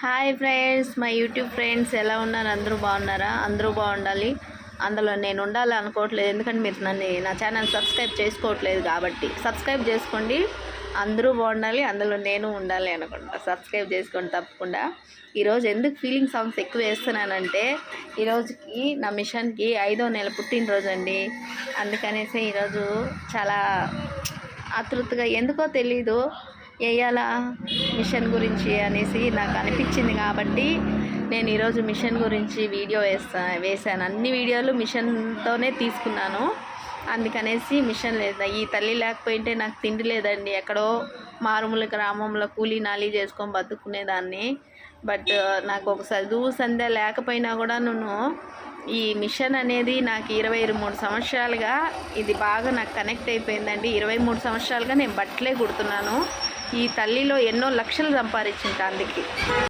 Hi friends, my YouTube friends ఎలా ఉన్నారు? అందరూ బాగున్నారా? అందరూ బాగుండాలి. అందులో నేను ఉండాలి అనుకోవట్లేదు, ఎందుకంటే మీరు నా ఛానల్ సబ్స్క్రైబ్ చేసుకోవట్లేదు కాబట్టి సబ్స్క్రైబ్ చేసుకోండి. అందరూ బాగుండాలి, అందులో నేను ఉండాలి అనుకుంటా. సబ్స్క్రైబ్ చేసుకోండి తప్పకుండా. ఈరోజు ఎందుకు ఫీలింగ్ సాంగ్స్ ఎక్కువ వేస్తున్నానంటే, ఈరోజుకి నా మిషన్కి 5వ నెల పుట్టినరోజు అండి. అందుకనేసి ఈరోజు చాలా ఆతృతగా, ఎందుకో తెలీదు, వేయాలా మిషన్ గురించి అనేసి నాకు అనిపించింది. కాబట్టి నేను ఈరోజు మిషన్ గురించి వీడియో వేసాను. అన్ని వీడియోలు మిషన్తోనే తీసుకున్నాను. అందుకనేసి మిషన్ లేదు. ఈ తల్లి లేకపోయింటే నాకు తిండి లేదండి. ఎక్కడో మారుమూల గ్రామంలో కూలీ నాలి చేసుకొని బతుకునేదాన్ని. బట్ నాకు ఒక చదువు సంధ్య లేకపోయినా కూడా ఈ మిషన్ అనేది నాకు 23 సంవత్సరాలుగా ఇది బాగా నాకు కనెక్ట్ అయిపోయిందండి. 23 సంవత్సరాలుగా నేను బట్టలే కుడుతున్నాను. ఈ తల్లిలో ఎన్నో లక్షలు సంపాదించింది అందుకే.